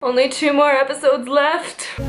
Only 2 more episodes left.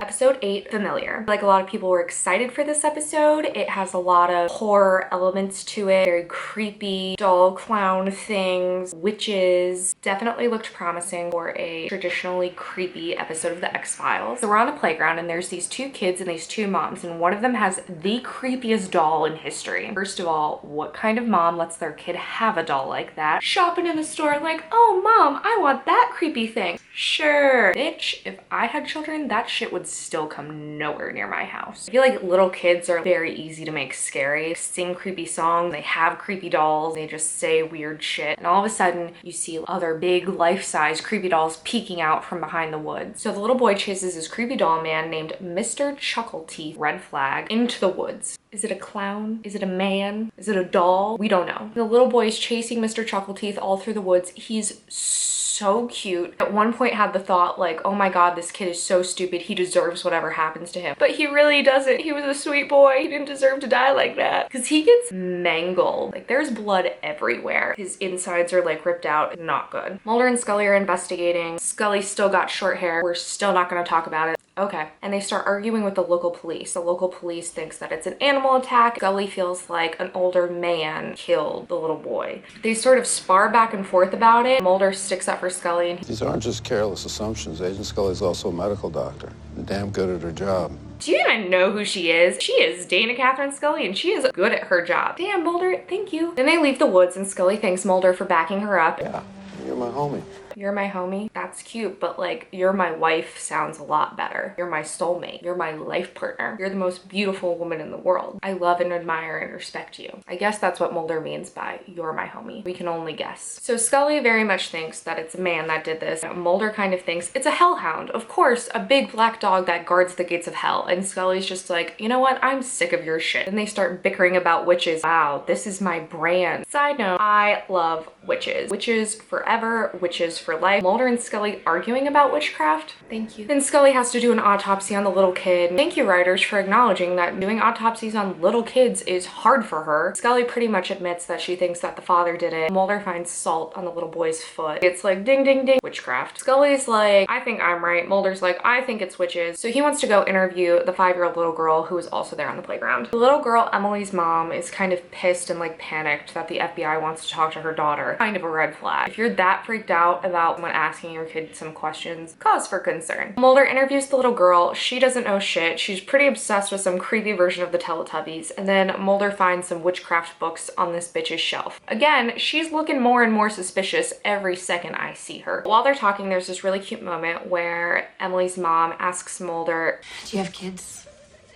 Episode 8, Familiar. Like, a lot of people were excited for this episode. It has a lot of horror elements to it. Very creepy doll clown things, witches. Definitely looked promising for a traditionally creepy episode of The X-Files. So we're on a playground and there's these 2 kids and these 2 moms, and one of them has the creepiest doll in history. First of all, what kind of mom lets their kid have a doll like that? Shopping in the store like, oh mom, I want that creepy thing. Sure. Bitch, if I had children, that shit would still come nowhere near my house. I feel like little kids are very easy to make scary. They sing creepy songs, they have creepy dolls, they just say weird shit, and all of a sudden you see other big life-size creepy dolls peeking out from behind the woods. So the little boy chases this creepy doll man named Mr. Chuckleteeth, red flag, into the woods. Is it a clown? Is it a man? Is it a doll? We don't know. The little boy is chasing Mr. Chuckleteeth all through the woods. He's so cute. At one point had the thought like, oh my god, this kid is so stupid, he deserves whatever happens to him. But he really doesn't. He was a sweet boy. He didn't deserve to die like that. Because he gets mangled. Like, there's blood everywhere. His insides are like ripped out. Not good. Mulder and Scully are investigating. Scully still got short hair. We're still not going to talk about it. Okay. And they start arguing with the local police. The local police thinks that it's an animal attack. Scully feels like an older man killed the little boy. They sort of spar back and forth about it. Mulder sticks up for Scully. And these aren't just careless assumptions. Agent Scully's also a medical doctor and damn good at her job. Do you even know who she is? She is Dana Catherine Scully, and she is good at her job. Damn, Mulder, thank you. Then they leave the woods, and Scully thanks Mulder for backing her up. Yeah, you're my homie. You're my homie? That's cute, but like, you're my wife sounds a lot better. You're my soulmate. You're my life partner. You're the most beautiful woman in the world. I love and admire and respect you. I guess that's what Mulder means by you're my homie. We can only guess. So Scully very much thinks that it's a man that did this. Mulder kind of thinks it's a hellhound. Of course, a big black dog that guards the gates of hell. And Scully's just like, you know what? I'm sick of your shit. And they start bickering about witches. Wow, this is my brand. Side note, I love witches. Witches forever, witches for life. Mulder and Scully arguing about witchcraft. Thank you. Then Scully has to do an autopsy on the little kid. Thank you, writers, for acknowledging that doing autopsies on little kids is hard for her. Scully pretty much admits that she thinks that the father did it. Mulder finds salt on the little boy's foot. It's like ding ding ding, witchcraft. Scully's like, I think I'm right. Mulder's like, I think it's witches. So he wants to go interview the 5-year-old little girl who was also there on the playground. The little girl, Emily's mom, is kind of pissed and like panicked that the FBI wants to talk to her daughter. Kind of a red flag. If you're that freaked out about someone asking your kid some questions, cause for concern. Mulder interviews the little girl. She doesn't know shit. She's pretty obsessed with some creepy version of the Teletubbies. And then Mulder finds some witchcraft books on this bitch's shelf. Again, she's looking more and more suspicious every second I see her. While they're talking, there's this really cute moment where Emily's mom asks Mulder, do you have kids,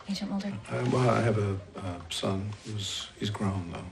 Agent Mulder? Well, I have a son he's grown though.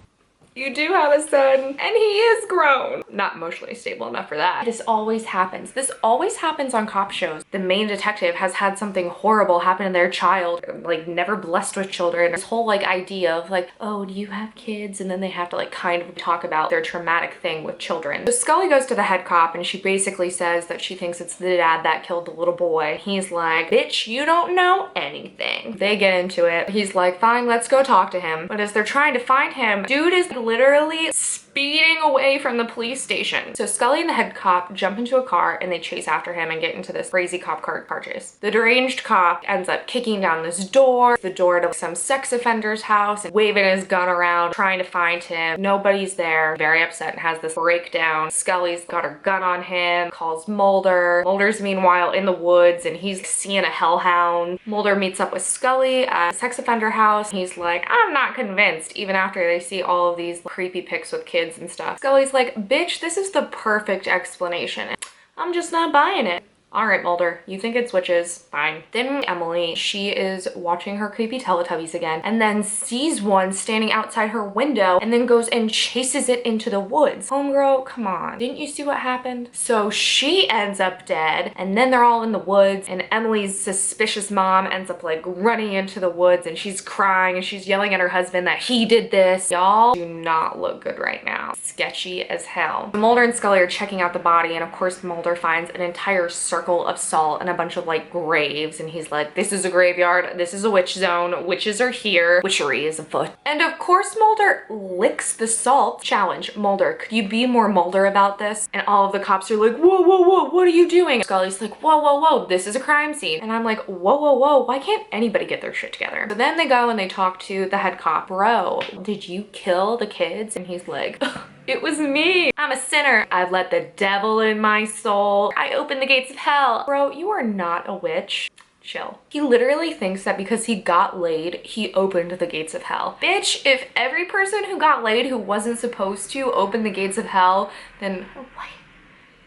you do have a son, and he is grown. Not emotionally stable enough for that. This always happens. This always happens on cop shows. The main detective has had something horrible happen to their child, like never blessed with children. This whole like idea of like, oh, do you have kids? And then they have to like kind of talk about their traumatic thing with children. So Scully goes to the head cop and she basically says that she thinks it's the dad that killed the little boy. He's like, bitch, you don't know anything. They get into it. He's like, fine, let's go talk to him. But as they're trying to find him, dude is literally speeding away from the police station. So Scully and the head cop jump into a car and they chase after him and get into this crazy cop car chase. The deranged cop ends up kicking down this door, the door to some sex offender's house, and waving his gun around, trying to find him. Nobody's there. Very upset and has this breakdown. Scully's got her gun on him, calls Mulder. Mulder's meanwhile in the woods and he's seeing a hellhound. Mulder meets up with Scully at a sex offender house. He's like, I'm not convinced, even after they see all of these creepy pics with kids and stuff. Scully's like, bitch, this is the perfect explanation. I'm just not buying it. All right, Mulder, you think it's witches, fine. Then Emily, she is watching her creepy Teletubbies again and then sees one standing outside her window and then goes and chases it into the woods. Homegirl, come on. Didn't you see what happened? So she ends up dead and then they're all in the woods and Emily's suspicious mom ends up like running into the woods and she's crying and she's yelling at her husband that he did this. Y'all do not look good right now. Sketchy as hell. Mulder and Scully are checking out the body and of course Mulder finds an entire circle circle of salt and a bunch of like graves, and he's like, this is a graveyard, this is a witch zone, witches are here, witchery is afoot. And of course Mulder licks the salt. Challenge, Mulder, could you be more Mulder about this? And all of the cops are like, whoa, whoa, whoa, what are you doing? Scully's like, whoa, whoa, whoa, this is a crime scene. And I'm like, whoa, whoa, whoa, why can't anybody get their shit together? So then they go and they talk to the head cop. Bro, did you kill the kids? And he's like, it was me. I'm a sinner. I've let the devil in my soul. I opened the gates of hell. Bro, you are not a witch. Chill. He literally thinks that because he got laid, he opened the gates of hell. Bitch, if every person who got laid who wasn't supposed to open the gates of hell, then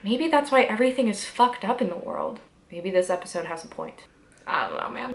maybe that's why everything is fucked up in the world. Maybe this episode has a point. I don't know, man.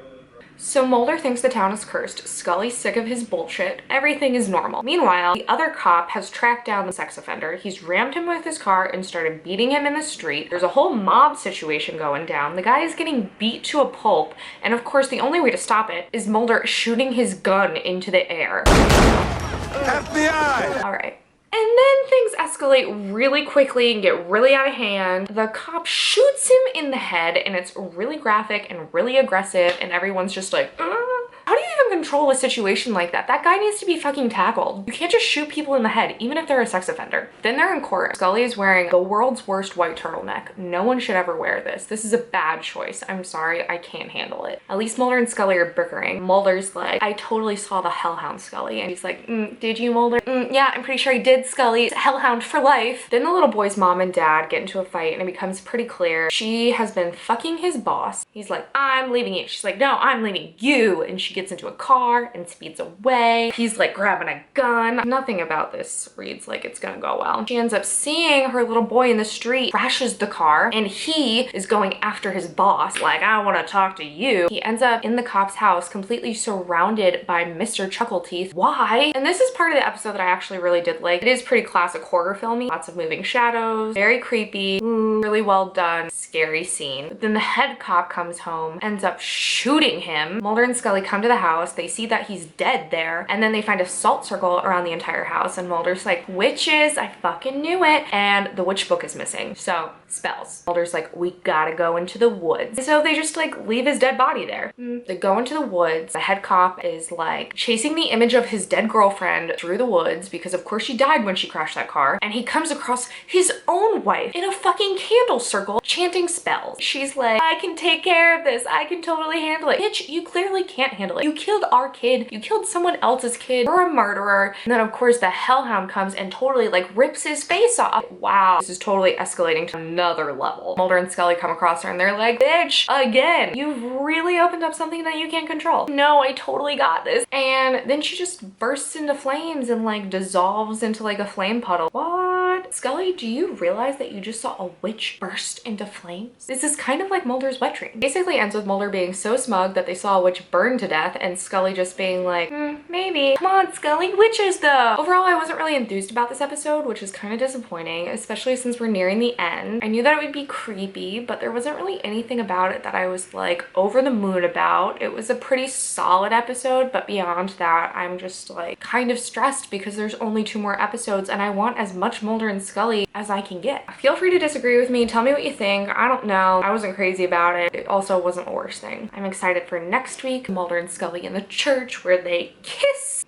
So Mulder thinks the town is cursed, Scully's sick of his bullshit, everything is normal. Meanwhile, the other cop has tracked down the sex offender, he's rammed him with his car and started beating him in the street. There's a whole mob situation going down, the guy is getting beat to a pulp, and of course the only way to stop it is Mulder shooting his gun into the air. FBI! Alright. And then things escalate really quickly and get really out of hand. The cop shoots him in the head and it's really graphic and really aggressive and everyone's just like, How do you even control a situation like that? That guy needs to be fucking tackled. You can't just shoot people in the head, even if they're a sex offender. Then they're in court. Scully is wearing the world's worst white turtleneck. No one should ever wear this. This is a bad choice. I'm sorry, I can't handle it. At least Mulder and Scully are bickering. Mulder's like, I totally saw the hellhound, Scully. And he's like, did you, Mulder? Yeah, I'm pretty sure I did, Scully. It's a hellhound for life. Then the little boy's mom and dad get into a fight and it becomes pretty clear she has been fucking his boss. He's like, I'm leaving you. She's like, no, I'm leaving you. And she gets into a car and speeds away. He's like grabbing a gun. Nothing about this reads like it's gonna go well. She ends up seeing her little boy in the street, crashes the car, and he is going after his boss. Like, I want to talk to you. He ends up in the cop's house, completely surrounded by Mr. Chuckleteeth. Why? And this is part of the episode that I actually really did like. It is pretty classic horror filmy. Lots of moving shadows, very creepy, really well done, scary scene. But then the head cop comes home, ends up shooting him. Mulder and Scully come to the house. They see that he's dead there, and then they find a salt circle around the entire house, and Mulder's like, witches, I fucking knew it. And the witch book is missing. So, spells. Mulder's like, we gotta go into the woods. So they just like leave his dead body there. They go into the woods. The head cop is like chasing the image of his dead girlfriend through the woods because of course she died when she crashed that car. And he comes across his own wife in a fucking candle circle chanting spells. She's like, I can take care of this. I can totally handle it. Bitch, you clearly can't handle it. You killed our kid. You killed someone else's kid. You're a murderer. And then of course the hellhound comes and totally like rips his face off. Wow, this is totally escalating to another level. Mulder and Scully come across her and they're like, bitch, again, you've really opened up something that you can't control. No, I totally got this. And then she just bursts into flames and like dissolves into like a flame puddle. What? Scully, do you realize that you just saw a witch burst into flames? This is kind of like Mulder's wet dream. Basically ends with Mulder being so smug that they saw a witch burn to death and Scully just being like, maybe. Come on, Scully, witches though. Overall, I wasn't really enthused about this episode, which is kind of disappointing, especially since we're nearing the end. I knew that it would be creepy, but there wasn't really anything about it that I was like over the moon about. It was a pretty solid episode, but beyond that, I'm just like kind of stressed because there's only 2 more episodes and I want as much Mulder and Scully as I can get. Feel free to disagree with me. Tell me what you think. I don't know. I wasn't crazy about it. It also wasn't the worst thing. I'm excited for next week, Mulder and Scully in the church where they kiss.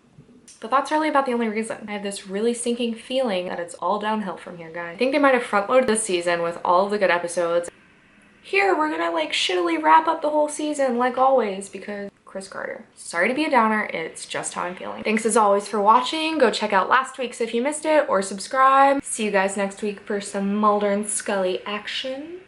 But that's really about the only reason. I have this really sinking feeling that it's all downhill from here, guys. I think they might have front-loaded this season with all of the good episodes. Here, we're gonna like shittily wrap up the whole season like always because Chris Carter. Sorry to be a downer, it's just how I'm feeling. Thanks as always for watching. Go check out last week's if you missed it or subscribe. See you guys next week for some Mulder and Scully action.